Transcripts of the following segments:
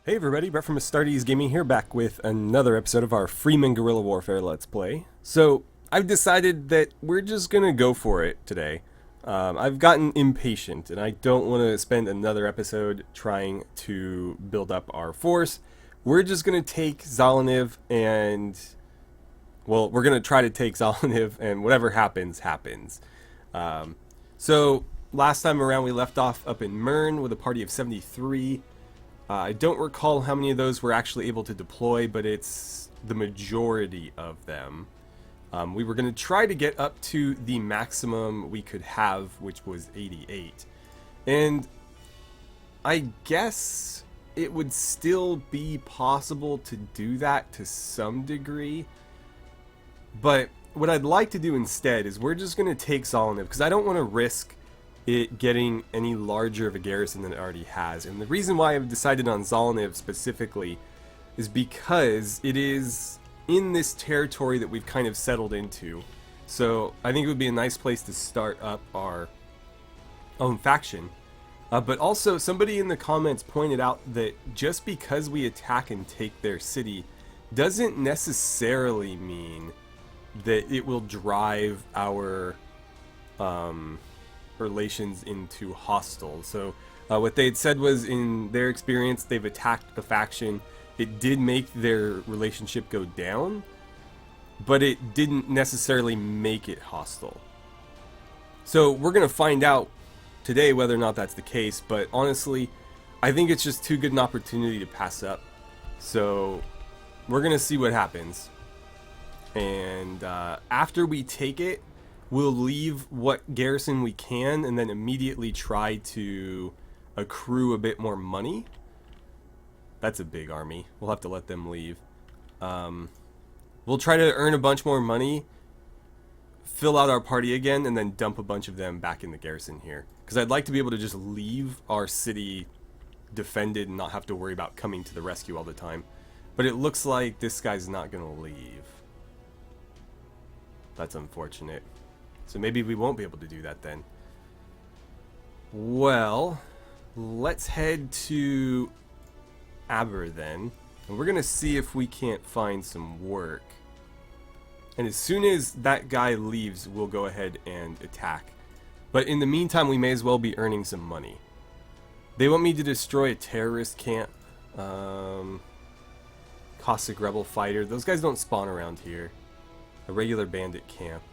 Hey everybody, Brett from AstartesGaming here, back with another episode of our Freeman Guerrilla Warfare Let's Play. So, I've decided that we're just gonna go for it today. I've gotten impatient, and I don't want to spend another episode trying to build up our force. We're just gonna take Zalaniv and... well, we're gonna try to take Zalaniv, and whatever happens, happens. So, last time around we left off up in Mern with a party of 73. I don't recall how many of those were actually able to deploy, but it's the majority of them. We were going to try to get up to the maximum we could have, which was 88. And I guess it would still be possible to do that to some degree. But what I'd like to do instead is we're just going to take Zalaniv, because I don't want to risk it getting any larger of a garrison than it already has. And the reason why I've decided on Zalaniv specifically is because it is in this territory that we've kind of settled into. So I think it would be a nice place to start up our own faction. But also, somebody in the comments pointed out that just because we attack and take their city doesn't necessarily mean that it will drive our relations into hostile. So what they had said was, in their experience, they've attacked a faction. It did make their relationship go down, but it didn't necessarily make it hostile. So we're going to find out today whether or not that's the case, but honestly, I think it's just too good an opportunity to pass up. So we're going to see what happens. And after we take it, we'll leave what garrison we can and then immediately try to accrue a bit more money. That's a big army. We'll have to let them leave. We'll try to earn a bunch more money, fill out our party again, and then dump a bunch of them back in the garrison here. Because I'd like to be able to just leave our city defended and not have to worry about coming to the rescue all the time. But it looks like this guy's not going to leave. That's unfortunate. So maybe we won't be able to do that then. Well, let's head to Aber then. And we're going to see if we can't find some work. And as soon as that guy leaves, we'll go ahead and attack. But in the meantime, we may as well be earning some money. They want me to destroy a terrorist camp. Cossack rebel fighter. Those guys don't spawn around here. A regular bandit camp.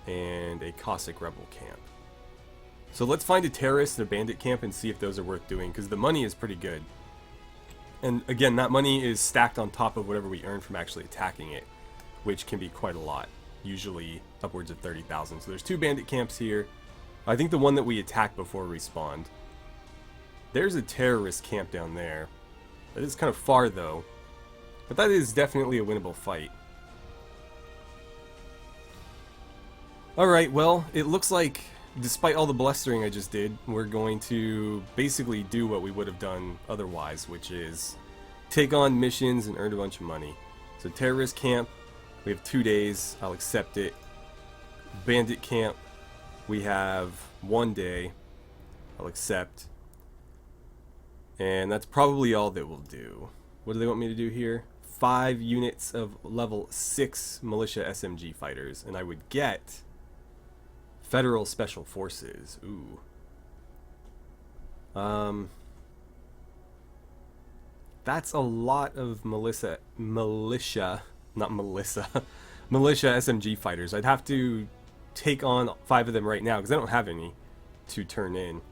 And a Cossack rebel camp. So let's find a terrorist and a bandit camp and see if those are worth doing, because the money is pretty good. And again, that money is stacked on top of whatever we earn from actually attacking it, which can be quite a lot, usually upwards of 30,000. So there's two bandit camps here. I think the one that we attacked before respawned. There's a terrorist camp down there. That is kind of far though, but that is definitely a winnable fight. Alright, well, it looks like, despite all the blustering I just did, we're going to basically do what we would have done otherwise, which is take on missions and earn a bunch of money. So terrorist camp, we have 2 days, I'll accept it. Bandit camp, we have 1 day, I'll accept. And that's probably all that we'll do. What do they want me to do here? 5 units of level 6 militia SMG fighters, and I would get Federal Special Forces. Ooh. That's a lot of militia, not Melissa, militia SMG fighters. I'd have to take on 5 of them right now, because I don't have any to turn in.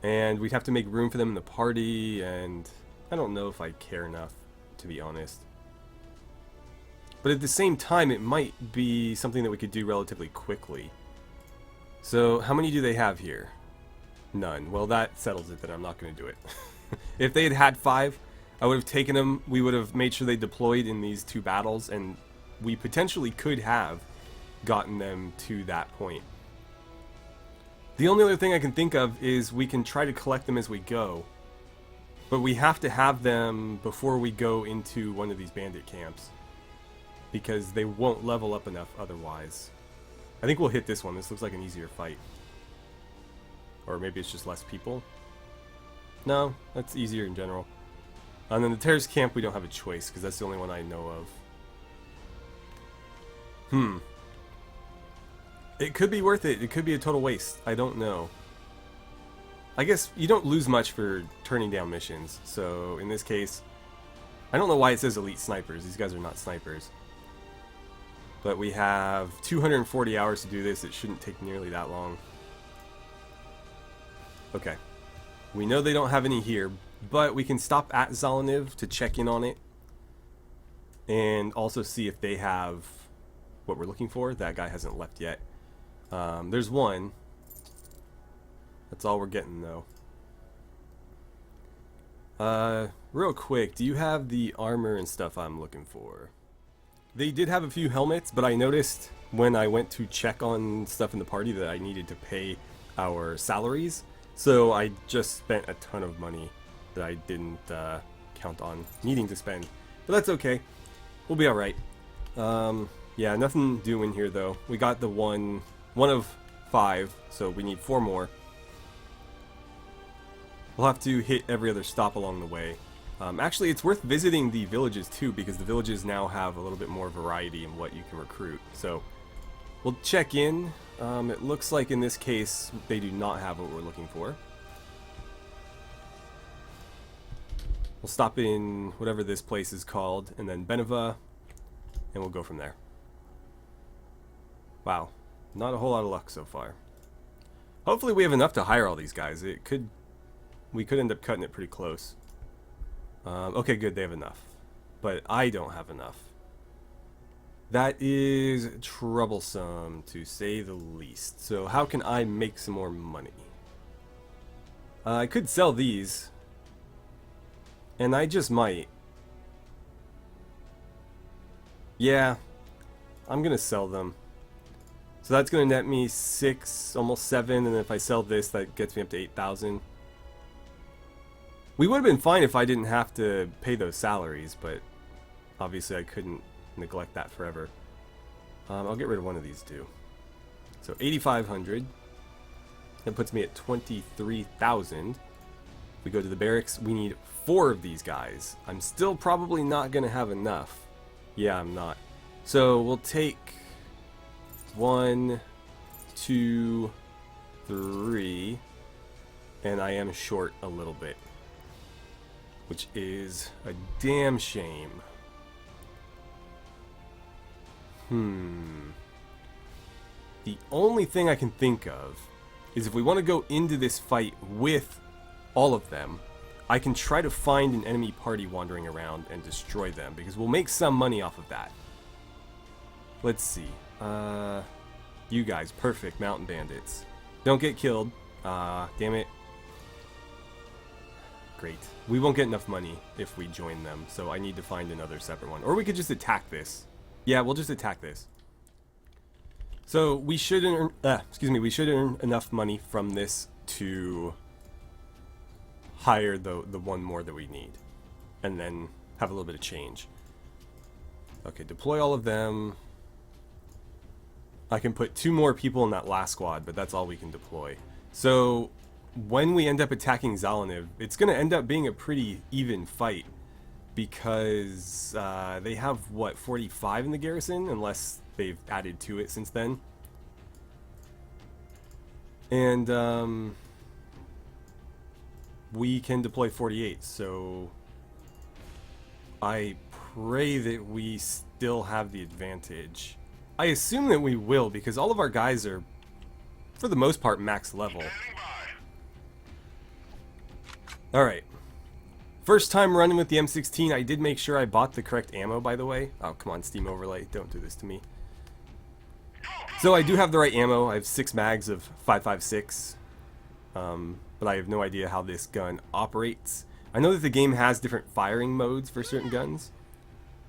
And we'd have to make room for them in the party, and I don't know if I care enough, to be honest. But at the same time, it might be something that we could do relatively quickly. So, how many do they have here? None. Well, that settles it, that I'm not going to do it. If they had had 5, I would have taken them, we would have made sure they deployed in these 2 battles, and we potentially could have gotten them to that point. The only other thing I can think of is we can try to collect them as we go, but we have to have them before we go into one of these bandit camps, because they won't level up enough otherwise. I think we'll hit this one. This looks like an easier fight. Or maybe it's just less people. No, that's easier in general. And then the terrorist camp, we don't have a choice, because that's the only one I know of. It could be worth it. It could be a total waste. I don't know. I guess you don't lose much for turning down missions. So, in this case, I don't know why it says elite snipers. These guys are not snipers. But we have 240 hours to do this. It shouldn't take nearly that long. Okay. We know they don't have any here, but we can stop at Zalaniv to check in on it. And also see if they have what we're looking for. That guy hasn't left yet. There's one. That's all we're getting, though. Real quick, do you have the armor and stuff I'm looking for? They did have a few helmets, but I noticed when I went to check on stuff in the party that I needed to pay our salaries. So I just spent a ton of money that I didn't count on needing to spend. But that's okay. We'll be alright. Yeah, nothing doing here, though. We got the one of 5, so we need 4 more. We'll have to hit every other stop along the way. Actually, it's worth visiting the villages too, because the villages now have a little bit more variety in what you can recruit. So we'll check in. It looks like in this case they do not have what we're looking for. We'll stop in whatever this place is called, and then Beneva, and we'll go from there. Wow, not a whole lot of luck so far. Hopefully we have enough to hire all these guys. We could end up cutting it pretty close. Okay, good, they have enough. But I don't have enough. That is troublesome, to say the least. So how can I make some more money? I could sell these. And I just might. Yeah, I'm gonna sell them. So that's gonna net me 6, almost 7, and if I sell this, that gets me up to 8,000. We would have been fine if I didn't have to pay those salaries, but obviously I couldn't neglect that forever. I'll get rid of one of these two. So 8,500. That puts me at 23,000. If we go to the barracks, we need 4 of these guys. I'm still probably not going to have enough. Yeah, I'm not. So we'll take 1, 2, 3, and I am short a little bit, which is a damn shame. The only thing I can think of is if we want to go into this fight with all of them, I can try to find an enemy party wandering around and destroy them, because we'll make some money off of that. Let's see. You guys, perfect, mountain bandits. Don't get killed. Damn it. Great. We won't get enough money if we join them, so I need to find another separate one. Or we could just attack this. Yeah, we'll just attack this. So we should earn, we should earn enough money from this to hire the one more that we need, and then have a little bit of change. Okay, deploy all of them. I can put 2 more people in that last squad, but that's all we can deploy. So when we end up attacking Zalaniv, it's going to end up being a pretty even fight, because they have, what, 45 in the garrison, unless they've added to it since then. And we can deploy 48, so I pray that we still have the advantage. I assume that we will, because all of our guys are, for the most part, max level. Alright. First time running with the M16, I did make sure I bought the correct ammo, by the way. Oh, come on, Steam Overlay, don't do this to me. So I do have the right ammo. I have 6 mags of 5.56. But I have no idea how this gun operates. I know that the game has different firing modes for certain guns.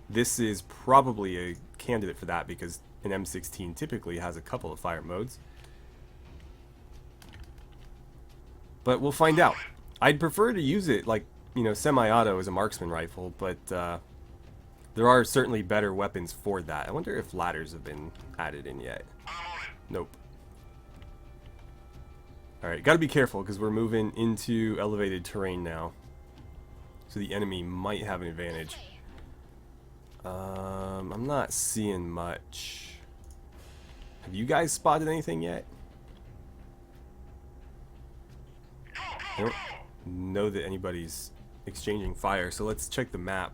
This is probably a candidate for that, because an M16 typically has a couple of fire modes. But we'll find out. I'd prefer to use it like, you know, semi-auto as a marksman rifle, but there are certainly better weapons for that. I wonder if ladders have been added in yet. Nope. Alright, gotta be careful because we're moving into elevated terrain now. So the enemy might have an advantage. I'm not seeing much. Have you guys spotted anything yet? I don't know that anybody's exchanging fire, so let's check the map.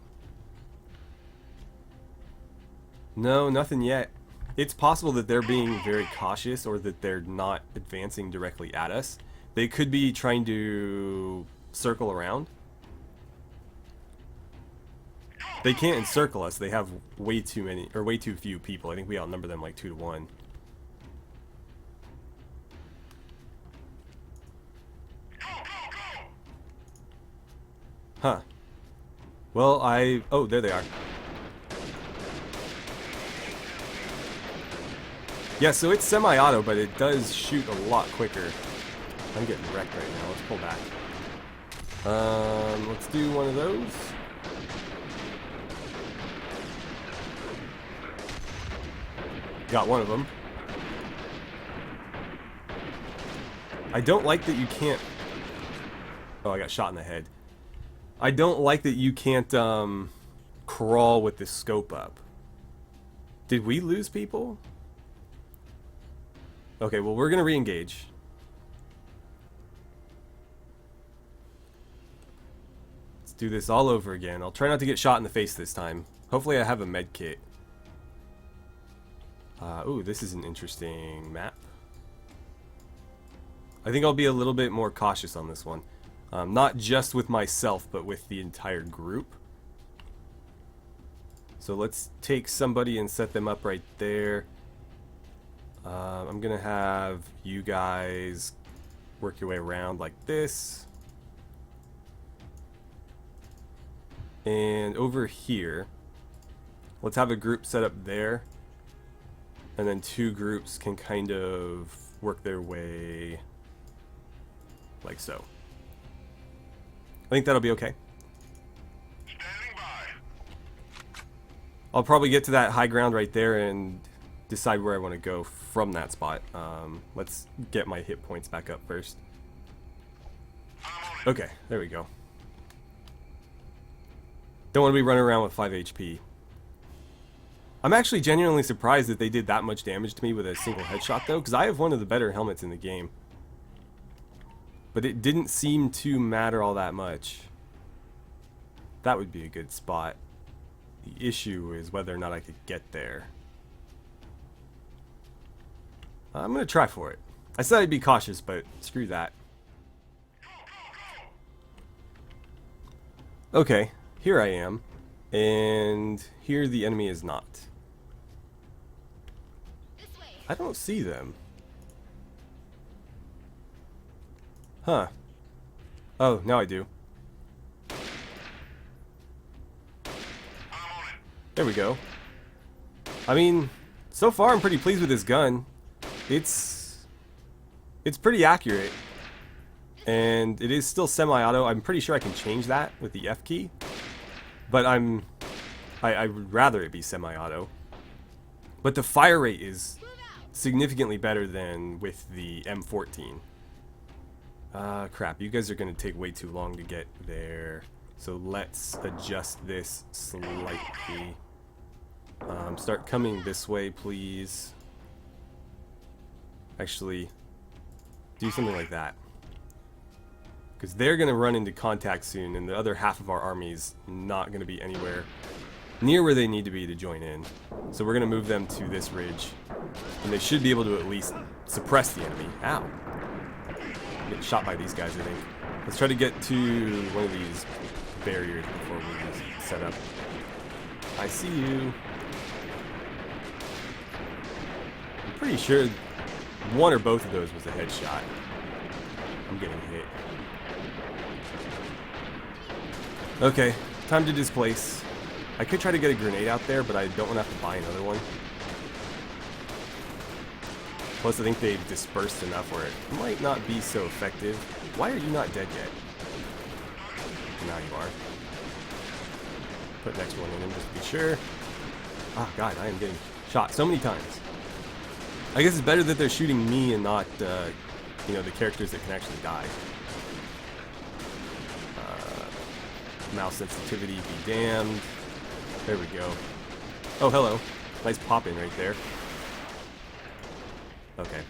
No, nothing yet. It's possible that they're being very cautious or that they're not advancing directly at us. They could be trying to circle around. They can't encircle us. They have way too many, or way too few people. I think we outnumber them like 2 to 1. Huh. Well, oh, there they are. Yeah, so it's semi-auto, but it does shoot a lot quicker. I'm getting wrecked right now. Let's pull back. Let's do one of those. Got one of them. I don't like that you can't... Oh, I got shot in the head. I don't like that you can't crawl with the scope up. Did we lose people? Okay, well, we're going to re-engage. Let's do this all over again. I'll try not to get shot in the face this time. Hopefully I have a med kit. Ooh, this is an interesting map. I think I'll be a little bit more cautious on this one. Not just with myself, but with the entire group. So let's take somebody and set them up right there. I'm gonna have you guys work your way around like this. And over here, let's have a group set up there. And then 2 groups can kind of work their way like so. I think that'll be okay. Standing by. I'll probably get to that high ground right there and decide where I want to go from that spot. Let's get my hit points back up first. Okay, there we go. Don't want to be running around with 5 HP. I'm actually genuinely surprised that they did that much damage to me with a single headshot though, because I have one of the better helmets in the game. But it didn't seem to matter all that much. That would be a good spot. The issue is whether or not I could get there. I'm going to try for it. I said I'd be cautious, but screw that. Okay, here I am. And here the enemy is not. I don't see them. Huh. Oh, now I do. There we go. I mean, so far I'm pretty pleased with this gun. It's pretty accurate. And it is still semi-auto. I'm pretty sure I can change that with the F key. But I would rather it be semi-auto. But the fire rate is significantly better than with the M14. Crap, you guys are going to take way too long to get there. So let's adjust this slightly. Start coming this way, please. Actually, do something like that. Because they're going to run into contact soon, and the other half of our army is not going to be anywhere near where they need to be to join in. So we're going to move them to this ridge. And they should be able to at least suppress the enemy. Ow. I'm getting shot by these guys, I think. Let's try to get to one of these barriers before we set up. I see you. I'm pretty sure one or both of those was a headshot. I'm getting hit. Okay, time to displace. I could try to get a grenade out there, but I don't want to have to buy another one. Plus, I think they've dispersed enough where it might not be so effective. Why are you not dead yet? Now you are. Put next one in just to be sure. Oh god, I am getting shot so many times. I guess it's better that they're shooting me and not, you know, the characters that can actually die. Mouse sensitivity be damned. There we go. Oh, hello. Nice pop-in right there. Okay.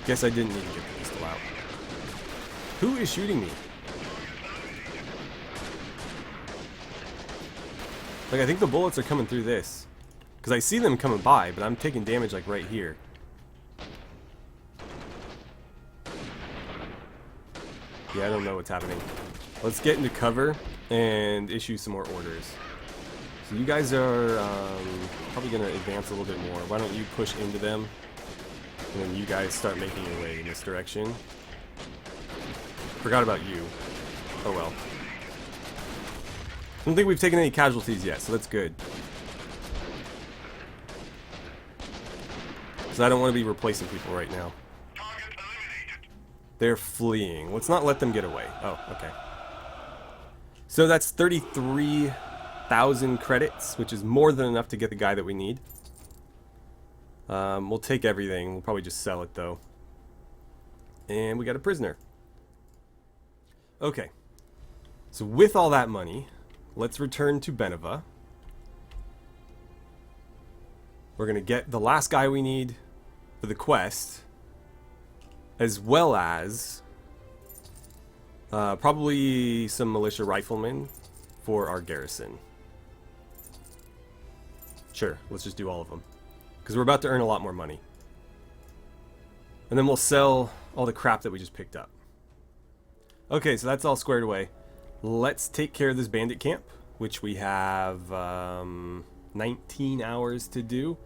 Guess I didn't need to get the pistol out. Who is shooting me? Like, I think the bullets are coming through this. Because I see them coming by, but I'm taking damage, like, right here. Yeah, I don't know what's happening. Let's get into cover and issue some more orders. So you guys are probably going to advance a little bit more. Why don't you push into them? And then you guys start making your way in this direction. Forgot about you. Oh well. I don't think we've taken any casualties yet, so that's good. Because I don't want to be replacing people right now. They're fleeing. Let's not let them get away. Oh, okay. So that's 33,000 credits, which is more than enough to get the guy that we need. We'll take everything. We'll probably just sell it, though. And we got a prisoner. Okay. So with all that money, let's return to Beneva. We're going to get the last guy we need for the quest, as well as probably some militia riflemen for our garrison. Sure, let's just do all of them. Because we're about to earn a lot more money. And then we'll sell all the crap that we just picked up. Okay, so that's all squared away. Let's take care of this bandit camp, which we have 19 hours to do.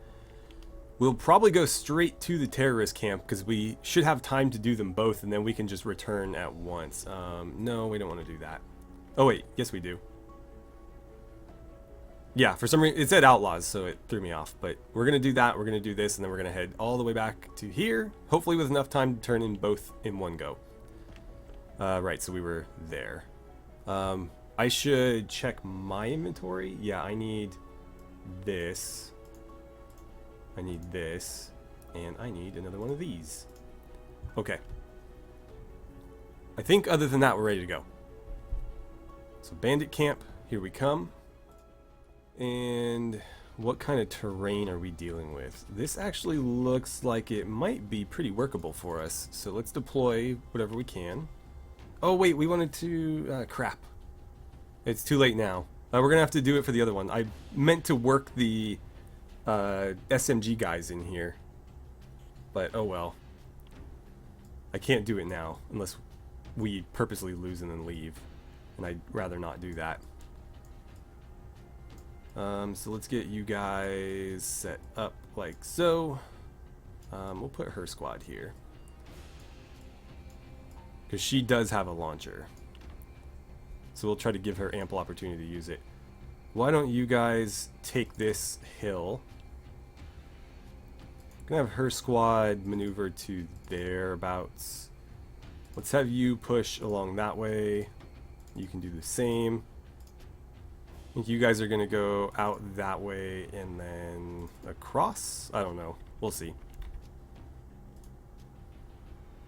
We'll probably go straight to the terrorist camp because we should have time to do them both, and then we can just return at once. No, we don't want to do that. Oh wait, yes we do. Yeah, for some reason it said outlaws, so it threw me off. But we're gonna do that. We're gonna do this, and then we're gonna head all the way back to here, hopefully with enough time to turn in both in one go. Right, so we were there. I should check my inventory. Yeah, I need this. I need this. And I need another one of these. Okay. I think other than that, we're ready to go. So bandit camp, here we come. And what kind of terrain are we dealing with? This actually looks like it might be pretty workable for us. So let's deploy whatever we can. Oh wait, we wanted to... crap. It's too late now. We're going to have to do it for the other one. I meant to work the SMG guys in here. But oh well. I can't do it now unless we purposely lose and then leave. And I'd rather not do that. So let's get you guys set up like so. We'll put her squad here. Because she does have a launcher. So we'll try to give her ample opportunity to use it. Why don't you guys take this hill? Gonna have her squad maneuver to thereabouts. Let's have you push along that way. You can do the same. I think you guys are gonna go out that way and then across? I don't know. We'll see.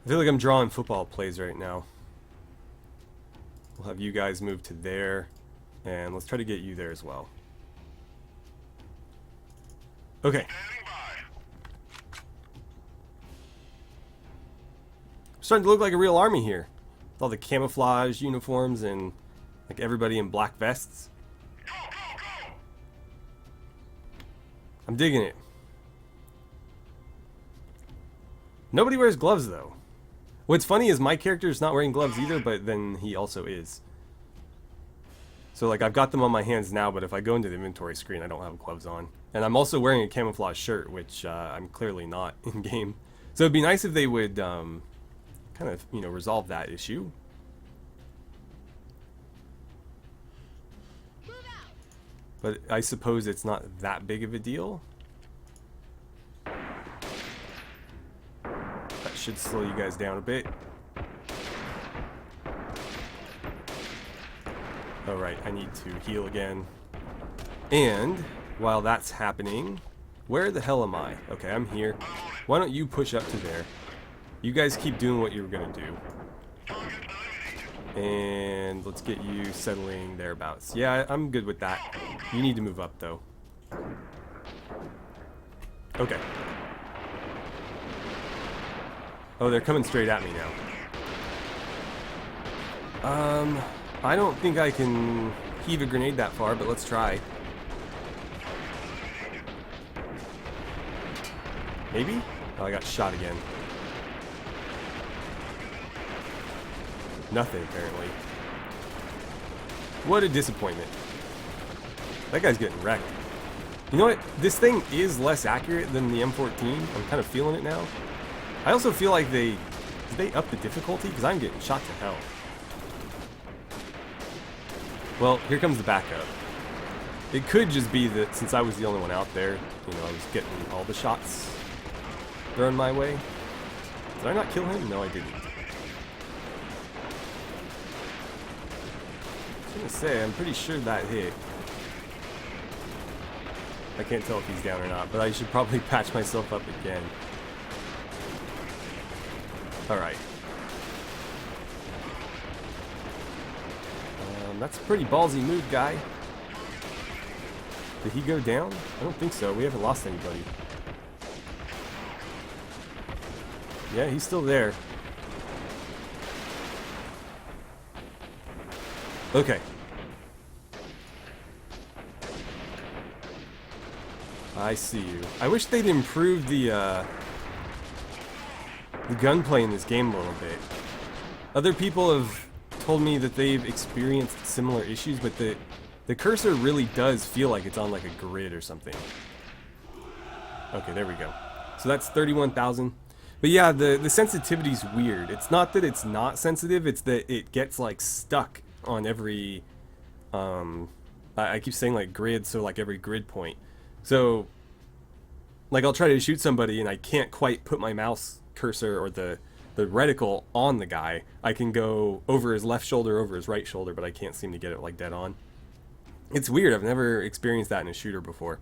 I feel like I'm drawing football plays right now. We'll have you guys move to there, and let's try to get you there as well. Okay. Starting to look like a real army here. With all the camouflage uniforms and like everybody in black vests. I'm digging it. Nobody wears gloves though. What's funny is my character's not wearing gloves either, but then he also is. So like I've got them on my hands now, but if I go into the inventory screen, I don't have gloves on. And I'm also wearing a camouflage shirt, which I'm clearly not in game. So it'd be nice if they would kind of, you know, resolve that issue. But I suppose it's not that big of a deal. That should slow you guys down a bit. Oh right, I need to heal again. And while that's happening, where the hell am I? Okay, I'm here. Why don't you push up to there? You guys keep doing what you were gonna do. And let's get you settling thereabouts. Yeah, I'm good with that. You need to move up, though. Okay. Oh, they're coming straight at me now. I don't think I can heave a grenade that far, but let's try. Maybe? Oh, I got shot again. Nothing, apparently. What a disappointment. That guy's getting wrecked. You know what? This thing is less accurate than the M14. I'm kind of feeling it now. I also feel like did they up the difficulty? Because I'm getting shot to hell. Well, here comes the backup. It could just be that since I was the only one out there, you know, I was getting all the shots thrown my way. Did I not kill him? No, I didn't. I was gonna say, I'm pretty sure that hit. I can't tell if he's down or not, but I should probably patch myself up again. Alright. That's a pretty ballsy move, guy. Did he go down? I don't think so. We haven't lost anybody. Yeah, he's still there. Okay. I see you. I wish they'd improve the gunplay in this game a little bit. Other people have told me that they've experienced similar issues, but the cursor really does feel like it's on like a grid or something. Okay, there we go. So that's 31,000. But yeah, the sensitivity's weird. It's not that it's not sensitive, it's that it gets like stuck on every I keep saying like grid, so like every grid point. So like I'll try to shoot somebody and I can't quite put my mouse cursor or the reticle on the guy. I can go over his left shoulder, over his right shoulder, but I can't seem to get it like dead on. It's weird. I've never experienced that in a shooter before.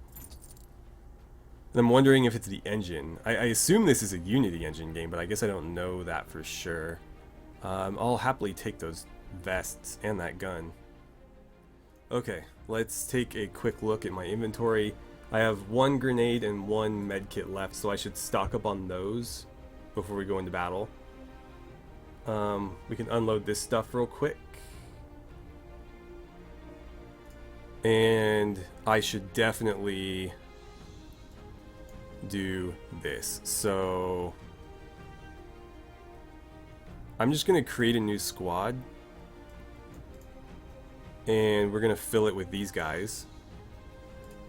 And I'm wondering if it's the engine. I assume this is a Unity engine game, but I guess I don't know that for sure. I'll happily take those vests and that gun. Okay, let's take a quick look at my inventory. I have 1 grenade and 1 medkit left, so I should stock up on those before we go into battle. We can unload this stuff real quick. And I should definitely do this. So I'm just going to create a new squad. And we're going to fill it with these guys.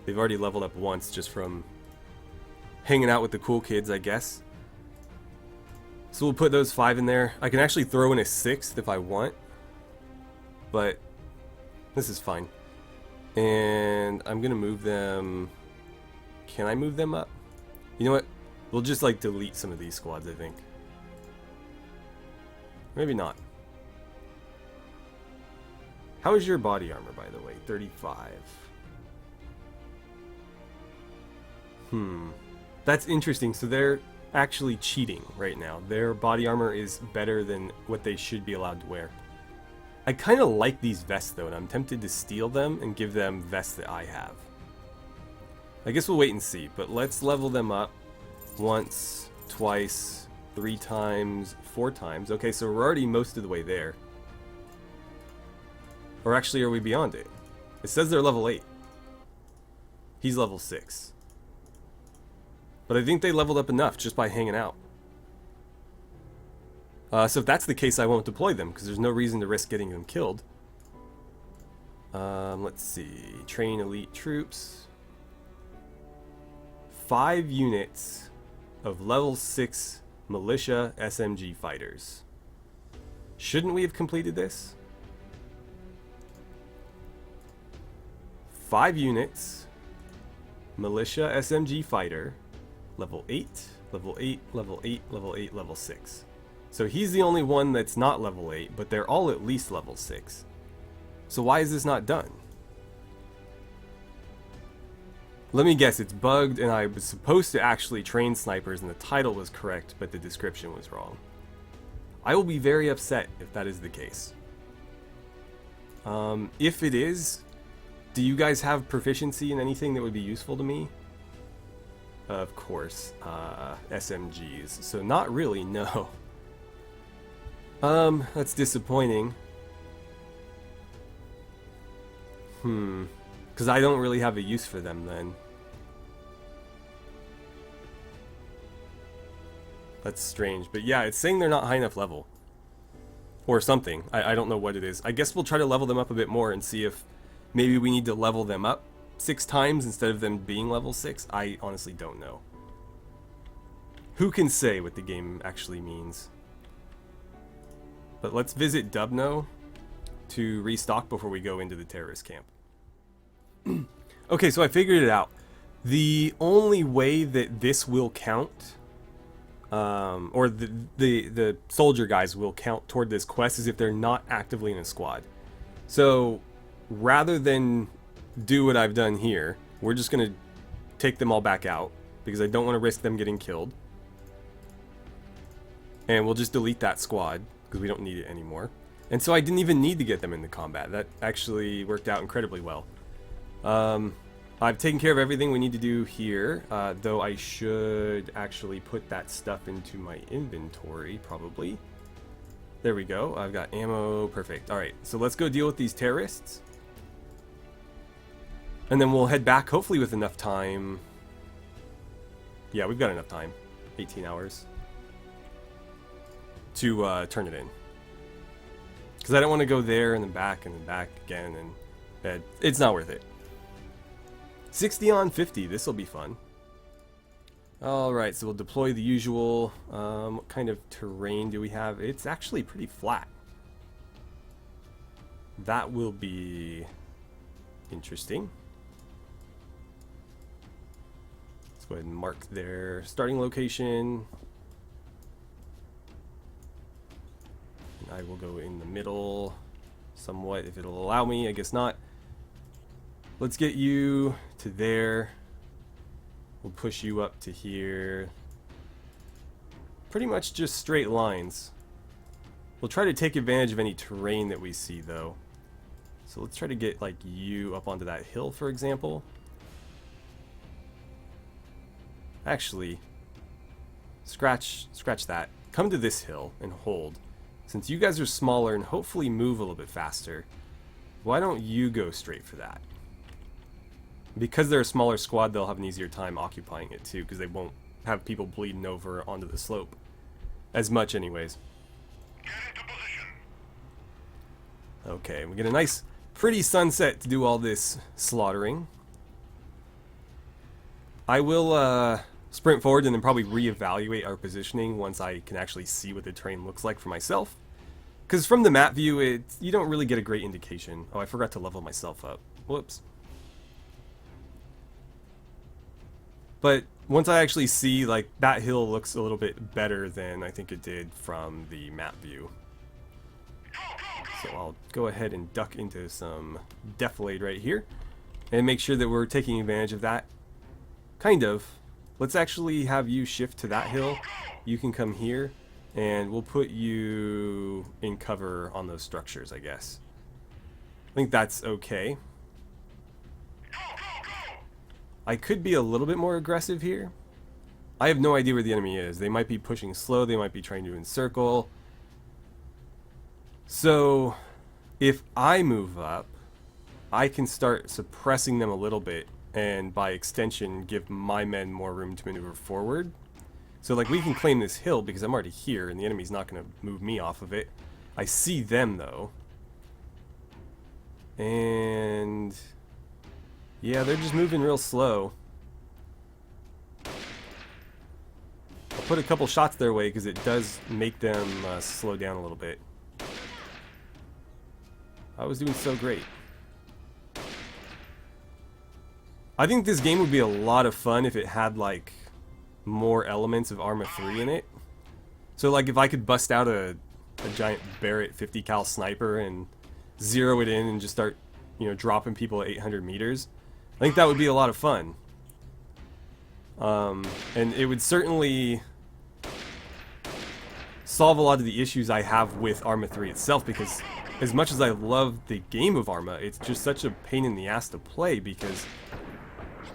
They've already leveled up once just from hanging out with the cool kids, I guess. So we'll put those 5 in there. I can actually throw in a 6th if I want. But this is fine. And I'm going to move them. Can I move them up? You know what? We'll just like delete some of these squads, I think. Maybe not. How is your body armor, by the way? 35. That's interesting. So they're actually cheating right now. Their body armor is better than what they should be allowed to wear. I kind of like these vests though, and I'm tempted to steal them and give them vests that I have. I guess we'll wait and see, but let's level them up once, twice, 3 times, 4 times. Okay, so we're already most of the way there. Or actually, are we beyond it? It says they're level 8. He's level 6. But I think they leveled up enough just by hanging out. So if that's the case, I won't deploy them, because there's no reason to risk getting them killed. Let's see. Train elite troops. 5 units of level 6 militia SMG fighters. Shouldn't we have completed this? 5 units, militia SMG fighter, level 8, level 8, level 8, level 8, level 6. So he's the only one that's not level 8, but they're all at least level 6. So why is this not done? Let me guess, it's bugged and I was supposed to actually train snipers and the title was correct, but the description was wrong. I will be very upset if that is the case. If it is, do you guys have proficiency in anything that would be useful to me? Of course, SMGs. So not really, no. That's disappointing. Because I don't really have a use for them then. That's strange. But yeah, it's saying they're not high enough level. Or something. I don't know what it is. I guess we'll try to level them up a bit more and see if maybe we need to level them up 6 times instead of them being level 6. I honestly don't know. Who can say what the game actually means? But let's visit Dubno to restock before we go into the terrorist camp. Okay, so I figured it out. The only way that this will count, or the soldier guys will count toward this quest, is if they're not actively in a squad. So rather than do what I've done here, we're just going to take them all back out because I don't want to risk them getting killed. And we'll just delete that squad because we don't need it anymore. And so I didn't even need to get them into combat. That actually worked out incredibly well. I've taken care of everything we need to do here, though I should actually put that stuff into my inventory, probably. There we go. I've got ammo. Perfect. Alright, so let's go deal with these terrorists. And then we'll head back, hopefully with enough time. Yeah, we've got enough time. 18 hours. To turn it in. Because I don't want to go there and then back again, and it's not worth it. 60 on 50, this will be fun. Alright, so we'll deploy the usual. What kind of terrain do we have? It's actually pretty flat. That will be interesting. Let's go ahead and mark their starting location. And I will go in the middle somewhat if it'll allow me. I guess not. Let's get you to there. We'll push you up to here. Pretty much just straight lines. We'll try to take advantage of any terrain that we see, though. So let's try to get like you up onto that hill, for example. Actually, scratch that. Come to this hill and hold. Since you guys are smaller and hopefully move a little bit faster, why don't you go straight for that? Because they're a smaller squad, they'll have an easier time occupying it too, because they won't have people bleeding over onto the slope as much anyways. Get into position. Okay, we get a nice pretty sunset to do all this slaughtering. I will sprint forward and then probably reevaluate our positioning once I can actually see what the terrain looks like for myself. Because from the map view, you don't really get a great indication. Oh, I forgot to level myself up. Whoops. But once I actually see, like, that hill looks a little bit better than I think it did from the map view. So I'll go ahead and duck into some defilade right here and make sure that we're taking advantage of that. Kind of. Let's actually have you shift to that hill. You can come here and we'll put you in cover on those structures, I guess. I think that's okay. I could be a little bit more aggressive here. I have no idea where the enemy is. They might be pushing slow, they might be trying to encircle. So, if I move up, I can start suppressing them a little bit, and by extension, give my men more room to maneuver forward. So, like, we can claim this hill because I'm already here, and the enemy's not going to move me off of it. I see them, though. And yeah, they're just moving real slow. I'll put a couple shots their way because it does make them slow down a little bit. I was doing so great. I think this game would be a lot of fun if it had like more elements of Arma 3 in it. So like if I could bust out a giant Barrett 50 cal sniper and zero it in and just start, you know, dropping people at 800 meters. I think that would be a lot of fun. And it would certainly solve a lot of the issues I have with Arma 3 itself, because as much as I love the game of Arma, it's just such a pain in the ass to play because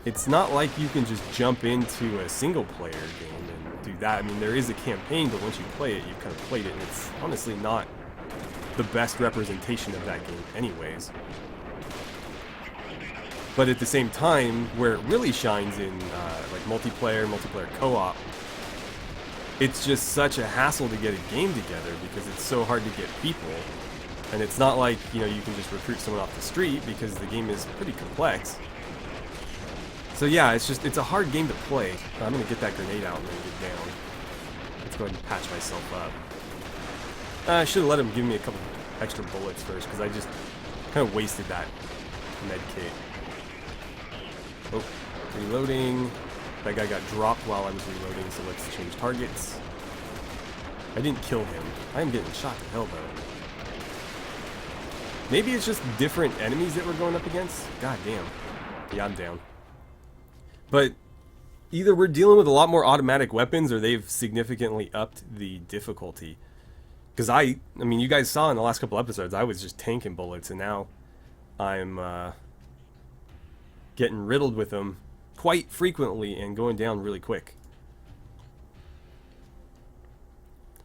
it's not like you can just jump into a single player game and do that. I mean, there is a campaign, but once you play it, you've kind of played it, and it's honestly not the best representation of that game anyways. But at the same time, where it really shines in like multiplayer co-op, it's just such a hassle to get a game together because it's so hard to get people. And it's not like, you know, you can just recruit someone off the street because the game is pretty complex. So yeah, it's a hard game to play. I'm going to get that grenade out and then get down. Let's go ahead and patch myself up. I should have let him give me a couple extra bullets first because I just kind of wasted that med kit. Oh, reloading. That guy got dropped while I was reloading, so let's change targets. I didn't kill him. I am getting shot to hell though. Maybe it's just different enemies that we're going up against? God damn. Yeah, I'm down. But either we're dealing with a lot more automatic weapons or they've significantly upped the difficulty. Because I mean, you guys saw in the last couple episodes, I was just tanking bullets, and now I'm getting riddled with them quite frequently and going down really quick.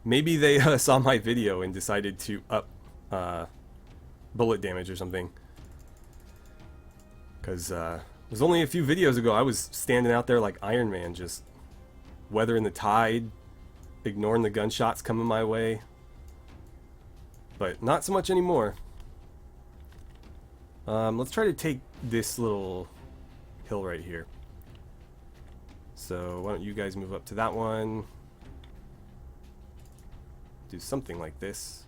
Maybe they saw my video and decided to up bullet damage or something. Because it was only a few videos ago I was standing out there like Iron Man, just weathering the tide, ignoring the gunshots coming my way. But not so much anymore. Let's try to take this little hill right here. So why don't you guys move up to that one. Do something like this.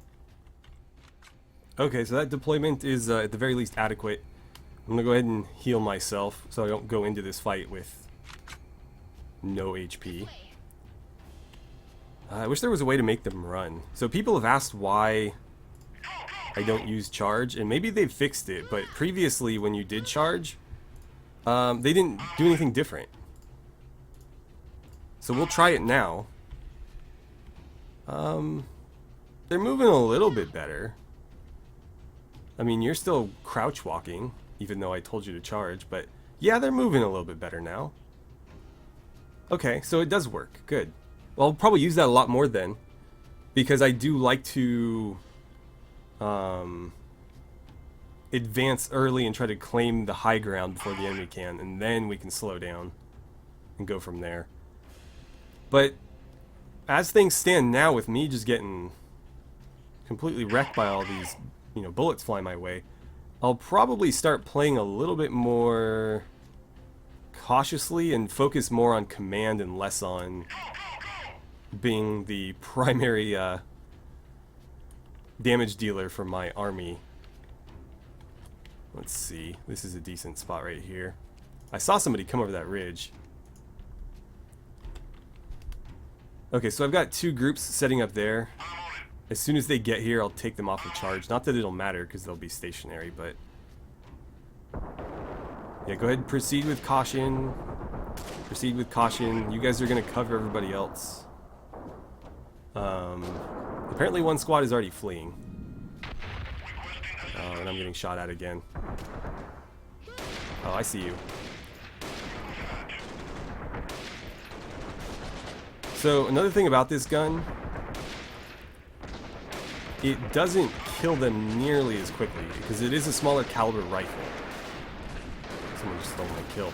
Okay, so that deployment is at the very least adequate. I'm gonna go ahead and heal myself so I don't go into this fight with no HP. I wish there was a way to make them run. So people have asked why I don't use charge, and maybe they've fixed it, but previously when you did charge, they didn't do anything different. So we'll try it now. They're moving a little bit better. I mean, you're still crouch walking, even though I told you to charge, but yeah, they're moving a little bit better now. Okay, so it does work. Good. Well, I'll probably use that a lot more then, because I do like to advance early and try to claim the high ground before the enemy can, and then we can slow down and go from there. But as things stand now, with me just getting completely wrecked by all these, you know, bullets flying my way, I'll probably start playing a little bit more cautiously and focus more on command and less on being the primary damage dealer for my army. Let's see. This is a decent spot right here. I saw somebody come over that ridge. Okay, so I've got two groups setting up there. As soon as they get here, I'll take them off of charge. Not that it'll matter, because they'll be stationary, but... yeah, go ahead and proceed with caution. Proceed with caution. You guys are going to cover everybody else. Apparently one squad is already fleeing. Oh, and I'm getting shot at again. Oh, I see you. So, another thing about this gun, it doesn't kill them nearly as quickly, because it is a smaller caliber rifle. Someone just stole my kill.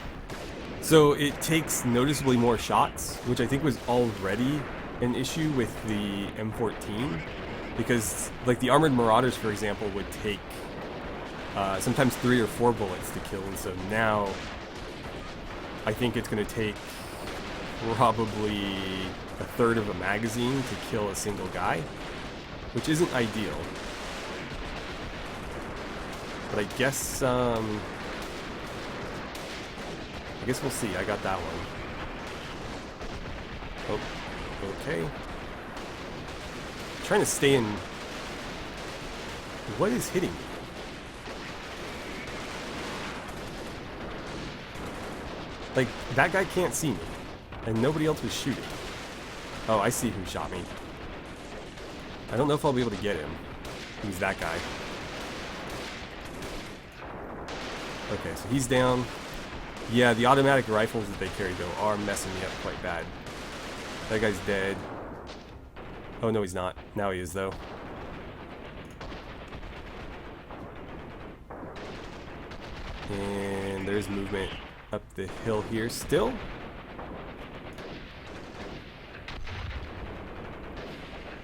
So, it takes noticeably more shots, which I think was already an issue with the M14, because, like, the Armored Marauders, for example, would take sometimes 3 or 4 bullets to kill, and so now I think it's going to take probably a third of a magazine to kill a single guy, which isn't ideal. But I guess we'll see. I got that one. Oh, okay. I'm trying to stay in. What is hitting me? Like, that guy can't see me, and nobody else was shooting. Oh, I see who shot me. I don't know if I'll be able to get him. Who's that guy? Okay, so he's down. Yeah, the automatic rifles that they carry, though, are messing me up quite bad. That guy's dead. Oh, no, he's not. Now he is, though. And there's movement up the hill here still.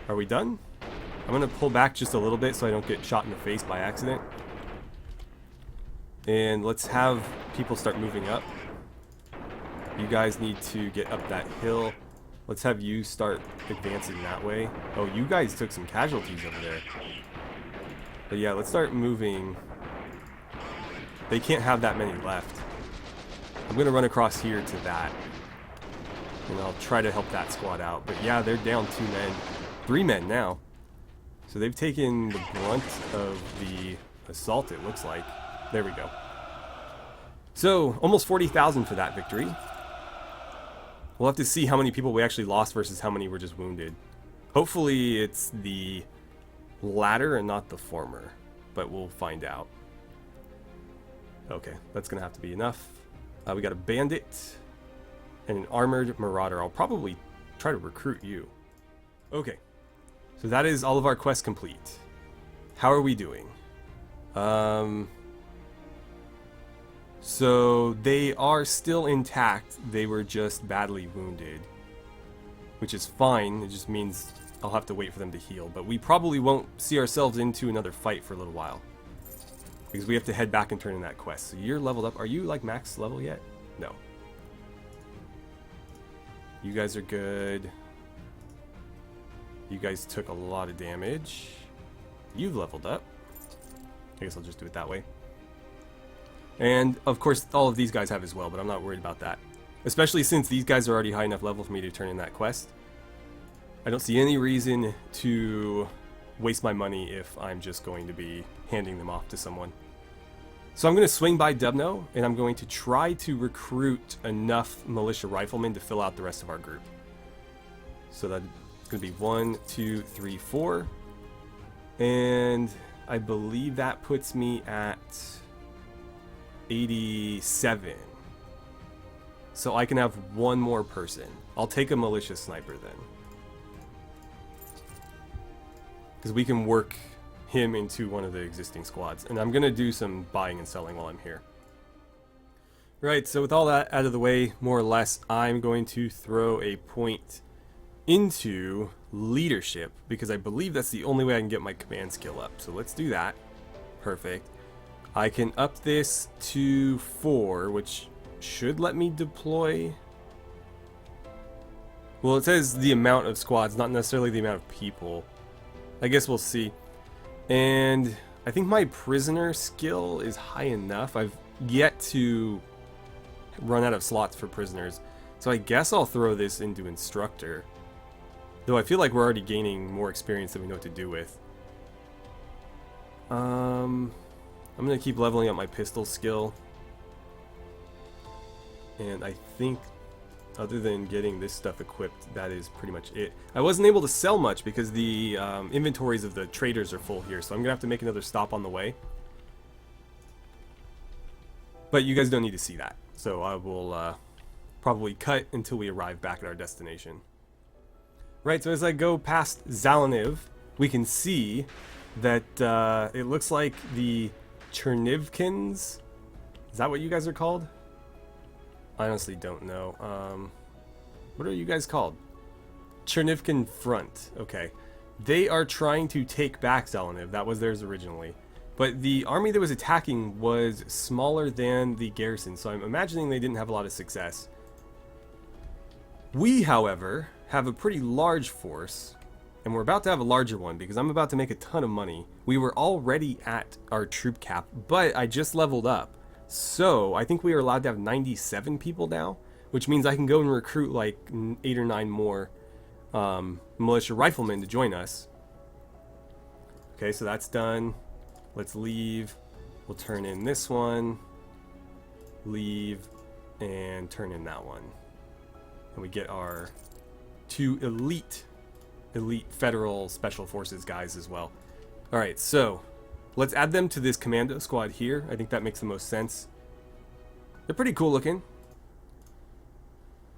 Are we done? I'm going to pull back just a little bit so I don't get shot in the face by accident. And let's have people start moving up. You guys need to get up that hill. Let's have you start advancing that way. Oh, you guys took some casualties over there. But yeah, let's start moving. They can't have that many left. I'm going to run across here to that. And I'll try to help that squad out. But yeah, they're down 2 men. 3 men now. So they've taken the brunt of the assault, it looks like. There we go. So, almost 40,000 for that victory. We'll have to see how many people we actually lost versus how many were just wounded. Hopefully it's the latter and not the former. But we'll find out. Okay, that's going to have to be enough. We got a bandit and an armored marauder. I'll probably try to recruit you. Okay, so that is all of our quests complete. How are we doing? So they are still intact. They were just badly wounded, which is fine. It just means I'll have to wait for them to heal. But we probably won't see ourselves into another fight for a little while, because we have to head back and turn in that quest. So you're leveled up. Are you like max level yet? No. You guys are good. You guys took a lot of damage. You've leveled up. I guess I'll just do it that way. And, of course, all of these guys have as well, but I'm not worried about that. Especially since these guys are already high enough level for me to turn in that quest. I don't see any reason to waste my money if I'm just going to be handing them off to someone. So I'm going to swing by Dubno, and I'm going to try to recruit enough militia riflemen to fill out the rest of our group. So that's going to be 1, 2, 3, 4. And I believe that puts me at 87. So I can have one more person. I'll take a militia sniper then, because we can work him into one of the existing squads. And I'm going to do some buying and selling while I'm here. Right, so with all that out of the way, more or less, I'm going to throw a point into leadership, because I believe that's the only way I can get my command skill up. So let's do that. Perfect. I can up this to 4, which should let me deploy. Well, it says the amount of squads, not necessarily the amount of people. I guess we'll see. And I think my prisoner skill is high enough. I've yet to run out of slots for prisoners. So I guess I'll throw this into instructor. Though I feel like we're already gaining more experience than we know what to do with. I'm going to keep leveling up my pistol skill. And I think, other than getting this stuff equipped, that is pretty much it. I wasn't able to sell much because the inventories of the traders are full here, so I'm going to have to make another stop on the way. But you guys don't need to see that, so I will probably cut until we arrive back at our destination. Right, so as I go past Zalaniv, we can see that it looks like the Chernivkins, is that what you guys are called? I honestly don't know. What are you guys called? Chernivkin Front. Okay. They are trying to take back Zalaniv. That was theirs originally. But the army that was attacking was smaller than the garrison, so I'm imagining they didn't have a lot of success. We, however, have a pretty large force, and we're about to have a larger one because I'm about to make a ton of money. We were already at our troop cap, but I just leveled up. So I think we are allowed to have 97 people now, which means I can go and recruit like 8 or 9 more militia riflemen to join us. Okay, so that's done. Let's leave. We'll turn in this one. Leave. And turn in that one. And we get our 2 elite federal special forces guys as well. Alright, so Let's add them to this commando squad here. I think that makes the most sense. They're pretty cool looking.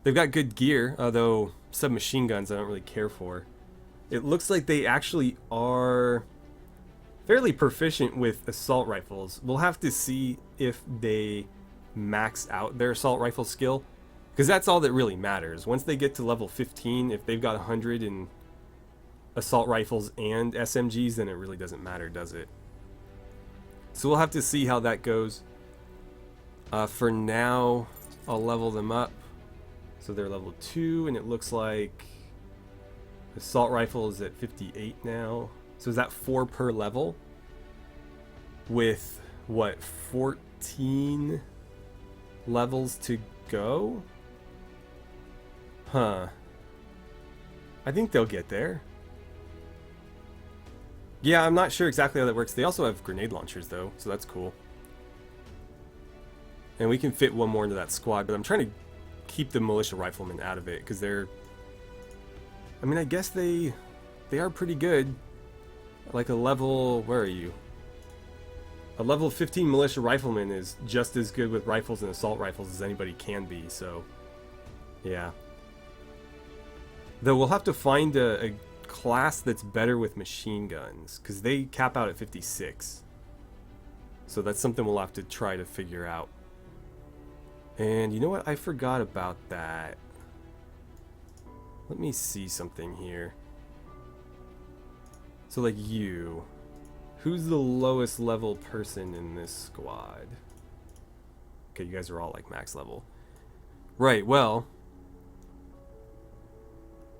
They've got good gear, although submachine guns I don't really care for. It looks like they actually are fairly proficient with assault rifles. We'll have to see if they max out their assault rifle skill, because that's all that really matters. Once they get to level 15, if they've got 100 in assault rifles and SMGs, then it really doesn't matter, does it? So we'll have to see how that goes. For now, I'll level them up. So they're level 2, and it looks like assault rifle is at 58 now. So is that 4 per level? With, what, 14 levels to go? Huh. I think they'll get there. Yeah, I'm not sure exactly how that works. They also have grenade launchers, though, so that's cool. And we can fit one more into that squad, but I'm trying to keep the militia riflemen out of it, because they're... I mean, I guess they are pretty good. Like a level... Where are you? A level 15 militia rifleman is just as good with rifles and assault rifles as anybody can be, so... Yeah. Though we'll have to find a class that's better with machine guns, because they cap out at 56. So that's something we'll have to try to figure out. And you know what? I forgot about that. Let me see something here. So like you. Who's the lowest level person in this squad? Okay, you guys are all like max level. Right, well...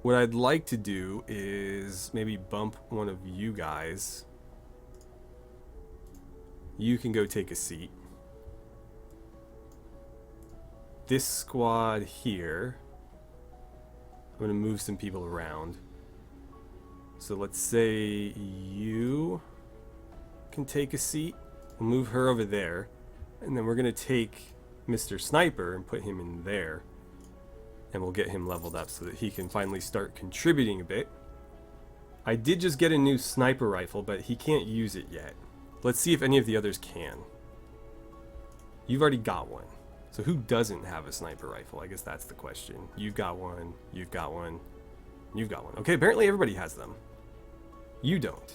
What I'd like to do is maybe bump one of you guys. You can go take a seat. This squad here, I'm going to move some people around. So let's say you can take a seat. We'll move her over there. And then we're going to take Mr. Sniper and put him in there. And we'll get him leveled up so that he can finally start contributing a bit. I did just get a new sniper rifle, but he can't use it yet. Let's see if any of the others can. You've already got one. So who doesn't have a sniper rifle? I guess that's the question. You've got one, you've got one, you've got one. Okay, apparently everybody has them. You don't.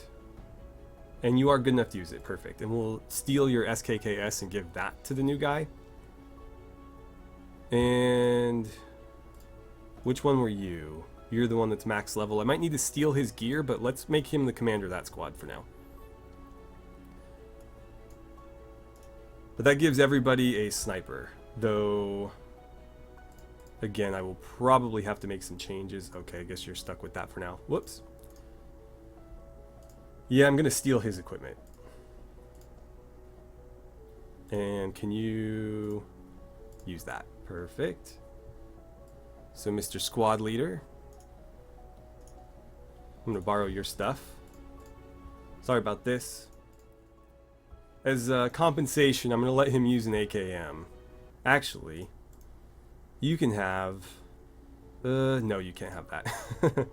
And you are good enough to use it. Perfect. And we'll steal your SKKS and give that to the new guy. And... which one were you? You're the one that's max level. I might need to steal his gear, but let's make him the commander of that squad for now. But that gives everybody a sniper. Though, again, I will probably have to make some changes. Okay, I guess you're stuck with that for now. Whoops. Yeah, I'm going to steal his equipment. And can you use that? Perfect. So, Mr. Squad Leader, I'm going to borrow your stuff. Sorry about this. As compensation, I'm going to let him use an AKM. Actually, you can have... no, you can't have that.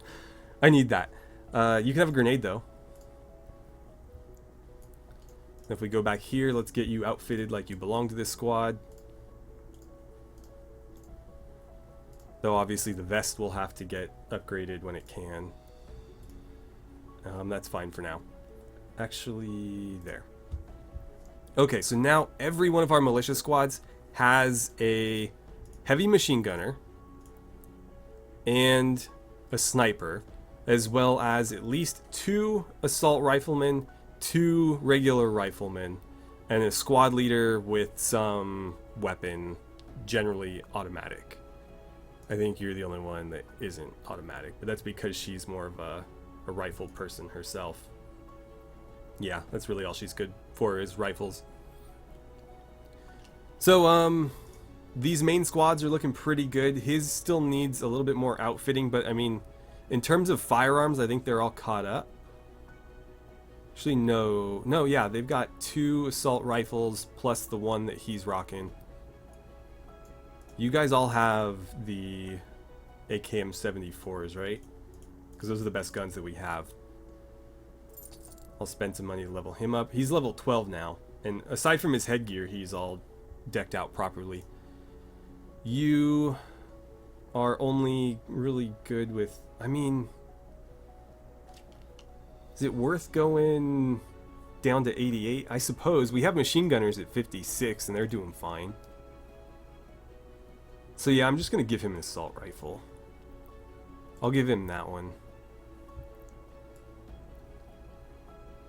I need that. You can have a grenade, though. If we go back here, let's get you outfitted like you belong to this squad. Though obviously the vest will have to get upgraded when it can. That's fine for now. Actually, there. Okay, so now every one of our militia squads has a heavy machine gunner and a sniper, as well as at least 2 assault riflemen, 2 regular riflemen, and a squad leader with some weapon, generally automatic. I think you're the only one that isn't automatic, but that's because she's more of a rifle person herself. Yeah, that's really all she's good for is rifles. So, these main squads are looking pretty good. His still needs a little bit more outfitting, but I mean, in terms of firearms, I think they're all caught up. Actually, no. No, yeah, they've got 2 assault rifles plus the one that he's rocking. You guys all have the AKM-74s, right? Because those are the best guns that we have. I'll spend some money to level him up. He's level 12 now, and aside from his headgear, he's all decked out properly. You are only really good with... I mean... Is it worth going down to 88? I suppose. We have machine gunners at 56, and they're doing fine. So yeah, I'm just going to give him an assault rifle. I'll give him that one.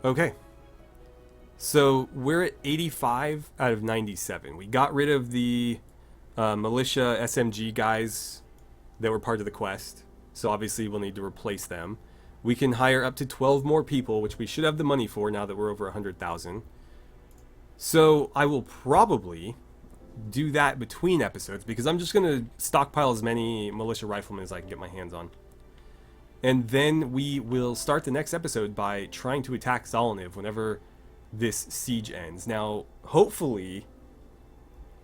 Okay. So we're at 85 out of 97. We got rid of the militia SMG guys that were part of the quest. So obviously we'll need to replace them. We can hire up to 12 more people, which we should have the money for now that we're over 100,000. So I will probably do that between episodes because I'm just going to stockpile as many militia riflemen as I can get my hands on. And then we will start the next episode by trying to attack Zolniv whenever this siege ends. Now, hopefully,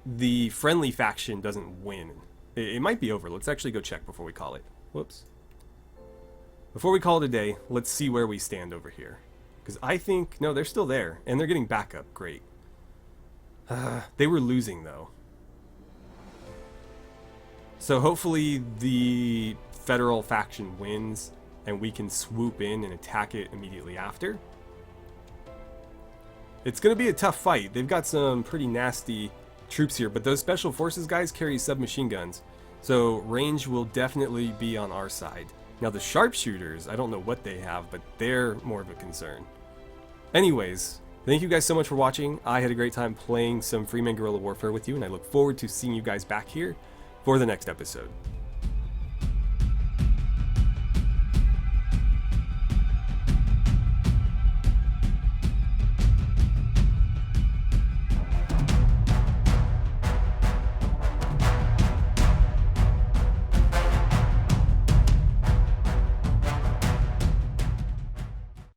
the friendly faction doesn't win. It might be over. Let's actually go check before we call it. Whoops. Before we call it a day, let's see where we stand over here. Because I think... No, they're still there. And they're getting backup. Great. They were losing, though. So hopefully the federal faction wins and we can swoop in and attack it immediately after. It's going to be a tough fight. They've got some pretty nasty troops here, but those special forces guys carry submachine guns, so range will definitely be on our side. Now the sharpshooters, I don't know what they have, but they're more of a concern. Anyways, thank you guys so much for watching. I had a great time playing some Freeman Guerrilla Warfare with you, and I look forward to seeing you guys back here for the next episode.